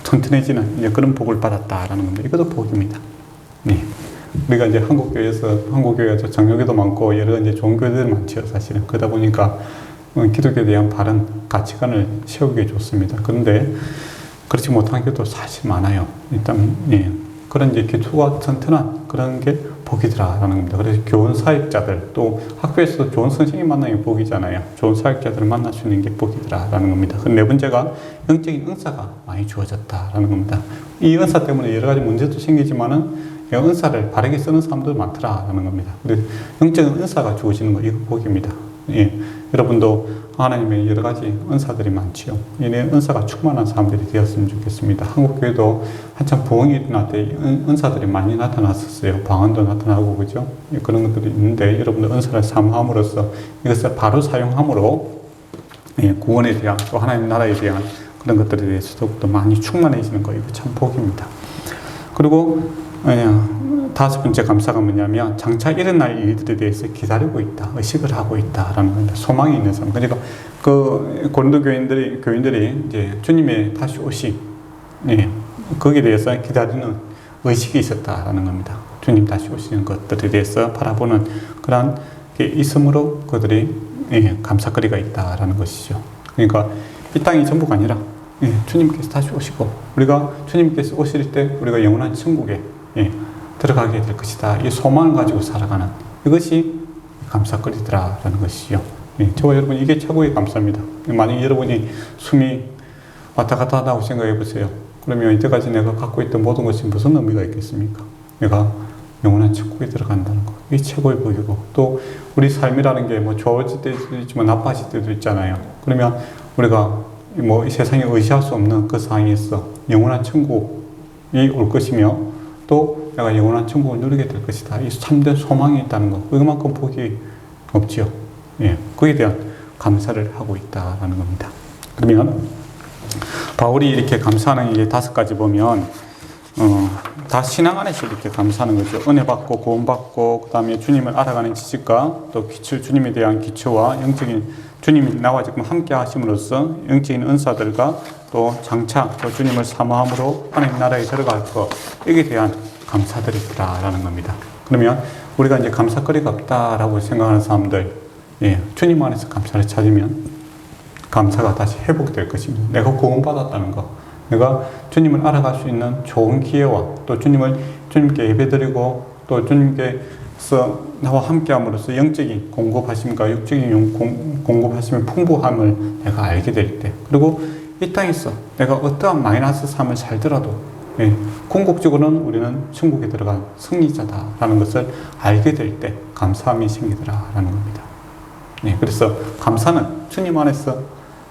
튼튼해지는 이제 그런 복을 받았다라는 겁니다. 이것도 복입니다. 네. 우리가 이제 한국 교회에서 장로교도 많고 여러 이제 좋은 교회들이 많죠, 사실은. 그러다 보니까 기독교에 대한 바른 가치관을 세우기 좋습니다. 그런데 그렇지 못한 교도 사실 많아요. 일단 그런 이제 기초가 튼튼한 그런 게 복이더라라는 겁니다. 그래서 교원 사역자들 또 학교에서도 좋은 선생님 만나는 게 복이잖아요. 좋은 사역자들을 만날 수 있는 게 복이더라라는 겁니다. 그 네 번째가 영적인 은사가 많이 주어졌다라는 겁니다. 이 은사 때문에 여러 가지 문제도 생기지만은 은사를 바르게 쓰는 사람도 많더라라는 겁니다. 그래서 영적인 은사가 주어지는 거 이거 복입니다. 예, 여러분도 하나님의 여러 가지 은사들이 많지요. 이 은사가 충만한 사람들이 되었으면 좋겠습니다. 한국교회도 한참 부흥이 일어날 때 은사들이 많이 나타났었어요. 방언도 나타나고 그죠? 그런 것들이 있는데 여러분들 은사를 사모함으로써 이것을 바로 사용함으로 구원에 대한 또 하나님 나라에 대한 그런 것들에 대해서 더욱더 많이 충만해지는 거 이거 참 복입니다. 그리고 다섯 번째 감사가 뭐냐면 장차 일어날 일들에 대해서 기다리고 있다, 의식을 하고 있다라는 겁니다. 소망이 있는 사람. 그러니까 고린도 교인들이 이제 주님의 다시 오시, 거기에 대해서 기다리는 의식이 있었다라는 겁니다. 주님 다시 오시는 것들에 대해서 바라보는 그런 게 있음으로 그들이 감사거리가 있다라는 것이죠. 그러니까 이 땅이 전부가 아니라 주님께서 다시 오시고 우리가 주님께서 오실 때 우리가 영원한 천국에 들어가게 될 것이다. 이 소망을 가지고 살아가는 이것이 감사거리더라라는 것이요. 저와 여러분 이게 최고의 감사입니다. 만약 여러분이 숨이 왔다 갔다 한다고 생각해 보세요. 그러면 이때까지 내가 갖고 있던 모든 것이 무슨 의미가 있겠습니까? 내가 영원한 천국에 들어간다는 거. 이게 최고의 복이고, 또 우리 삶이라는 게 뭐 좋아질 때도 있지만 나빠질 때도 있잖아요. 그러면 우리가 뭐 이 세상에 의지할 수 없는 그 상황에서 영원한 천국이 올 것이며, 또 내가 영원한 천국을 누리게 될 것이다. 이 참된 소망이 있다는 거. 그만큼 복이 없지요. 예, 그에 대한 감사를 하고 있다라는 겁니다. 그러면 바울이 이렇게 감사하는 게 5가지 보면 다 신앙 안에서 이렇게 감사하는 거죠. 은혜 받고 구원 받고, 그 다음에 주님을 알아가는 지식과 또 기초, 주님에 대한 기초와 영적인 주님이 나와 지금 함께 하심으로써 영적인 은사들과 또 장차 또 주님을 사모함으로 하나님 나라에 들어갈 것, 여기에 대한 감사드리더라라는 겁니다. 그러면 우리가 이제 감사거리가 없다라고 생각하는 사람들, 예, 주님 안에서 감사를 찾으면 감사가 다시 회복될 것입니다. 내가 구원받았다는 것, 내가 주님을 알아갈 수 있는 좋은 기회와 또 주님께 예배드리고 또 주님께서 나와 함께함으로써 영적인 공급하심과 육적인 공급하심의 풍부함을 내가 알게 될 때, 그리고 이 땅에서 내가 어떠한 마이너스 삶을 살더라도 예, 궁극적으로는 우리는 천국에 들어간 승리자다라는 것을 알게 될 때 감사함이 생기더라라는 겁니다. 예, 그래서 감사는 주님 안에서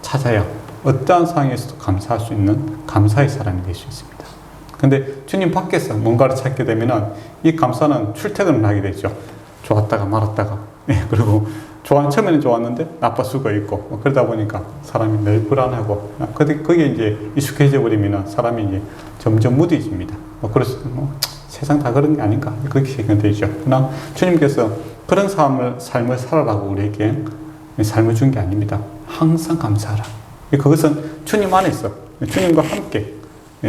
찾아야 어떠한 상황에서도 감사할 수 있는 감사의 사람이 될 수 있습니다. 근데 주님 밖에서 뭔가를 찾게 되면은 이 감사는 출퇴근을 하게 되죠. 좋았다가 말았다가. 예, 그리고 처음에는 좋았는데 나쁠 수가 있고, 그러다 보니까 사람이 늘 불안하고, 거기에 이제 익숙해져 버리면은 사람이 이제 점점 무뎌집니다. 그래서 세상 다 그런 게 아닌가, 그렇게 생각되죠. 그러나 주님께서 그런 삶을 살아라고 우리에게 삶을 준 게 아닙니다. 항상 감사하라. 그것은 주님 안에서 주님과 함께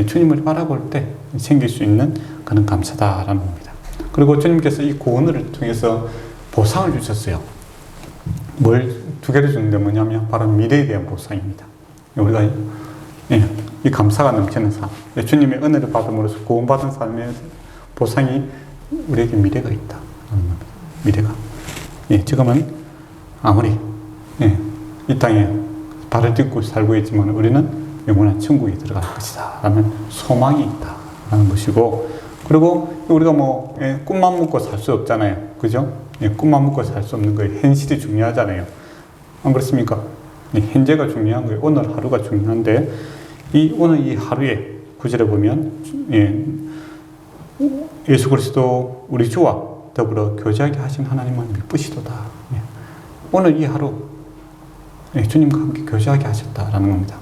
주님을 바라볼 때 생길 수 있는 그런 감사다라는 겁니다. 그리고 주님께서 이 구원을 통해서 보상을 주셨어요. 뭘 2개를 주는데 뭐냐면 바로 미래에 대한 보상입니다. 우리가 이 감사가 넘치는 삶, 주님의 은혜를 받음으로써 구원받은 삶의 보상이 우리에게 미래가 있다. 미래가. 지금은 아무리 이 땅에 발을 딛고 살고 있지만 우리는 영원한 천국에 들어갈 것이다 라는 소망이 있다 라는 것이고, 그리고 우리가 꿈만 먹고 살 수 없잖아요. 그죠? 꿈만 먹고 살 수 없는 거예요. 현실이 중요하잖아요. 안 그렇습니까? 현재가 중요한 거예요. 오늘 하루가 중요한데, 오늘 이 하루에 구절에 보면 예수 그리스도 우리 주와 더불어 교제하게 하신 하나님은 미쁘시도다. 오늘 이 하루 주님과 함께 교제하게 하셨다라는 겁니다.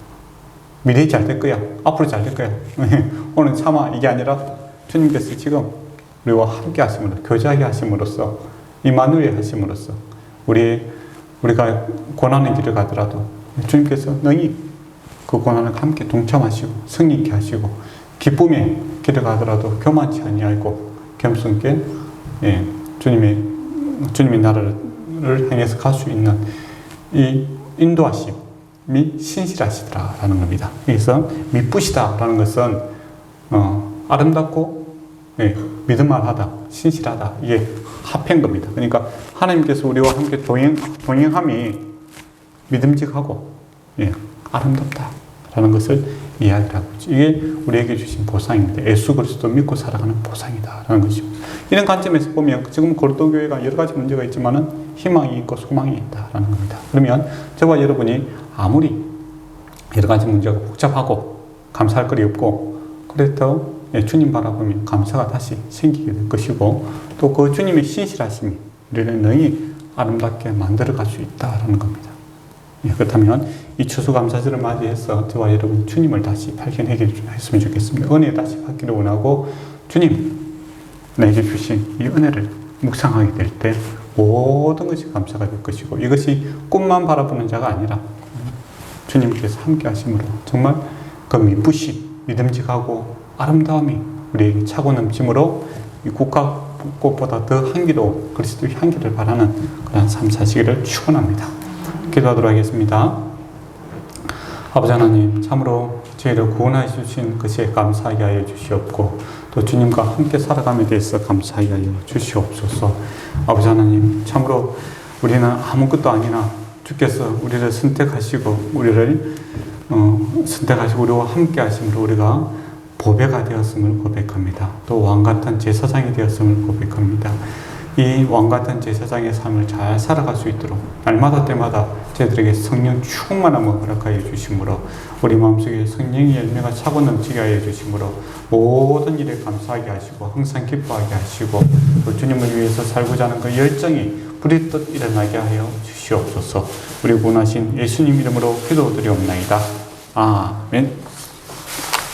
미래에 잘 될 거야. 앞으로 잘 될 거야. 오늘 차마 이게 아니라 주님께서 지금 우리와 함께 하심으로, 교제하게 하심으로써, 임마누엘 하심으로써 우리가 고난의 길을 가더라도 주님께서 능히 그 고난을 함께 동참하시고 승리케 하시고, 기쁨의 길을 가더라도 교만치 아니하고 겸손께 주님의 나라를 향해서 갈 수 있는 이 인도하심이 신실하시더라라는 겁니다. 그래서 미쁘시다라는 것은 아름답고 믿음만하다, 신실하다, 이게 합한 겁니다. 그러니까 하나님께서 우리와 함께 동행함이 믿음직하고 아름답다라는 것을 이야기하고 있죠. 이게 우리에게 주신 보상입니다. 예수 그리스도 믿고 살아가는 보상이다라는 것이죠. 이런 관점에서 보면 지금 고린도 교회가 여러 가지 문제가 있지만은 희망이 있고 소망이 있다라는 겁니다. 그러면 저와 여러분이 아무리 여러 가지 문제가 복잡하고 감사할 거리 없고 그래도 주님 바라보면 감사가 다시 생기게 될 것이고, 또 그 주님의 신실하심이 우리를 능히 아름답게 만들어갈 수 있다라는 겁니다. 그렇다면 이 추수감사절을 맞이해서 저와 여러분 주님을 다시 발견했으면 좋겠습니다. 은혜 다시 받기를 원하고, 주님 내게 주신 이 은혜를 묵상하게 될 때 모든 것이 감사가 될 것이고, 이것이 꿈만 바라보는 자가 아니라 주님께서 함께 하심으로 정말 그 미쁘시 믿음직하고 아름다움이 우리에게 차고 넘침으로 이 국가 꽃보다 더 향기로 그리스도의 향기를 바라는 그런 삶 사시기를 축원합니다. 기도하도록 하겠습니다. 아버지 하나님, 참으로 저희를 구원하여 주신 것에 감사하게 하여 주시옵고, 또 주님과 함께 살아감에 대해서 감사하게 하여 주시옵소서. 아버지 하나님, 참으로 우리는 아무것도 아니나 주께서 우리를 선택하시고 우리와 함께 하심으로 우리가 보배가 되었음을 고백합니다. 또 왕같은 제사장이 되었음을 고백합니다. 이 왕같은 제사장의 삶을 잘 살아갈 수 있도록 날마다 때마다 저희들에게 성령 충만함을 허락하여 주심으로 우리 마음속에 성령의 열매가 차고 넘치게 하여 주심으로 모든 일에 감사하게 하시고 항상 기뻐하게 하시고 또 주님을 위해서 살고자 하는 그 열정이 불이 일어나게 하여 주시옵소서. 우리 구원하신 예수님 이름으로 기도드리옵나이다. 아멘.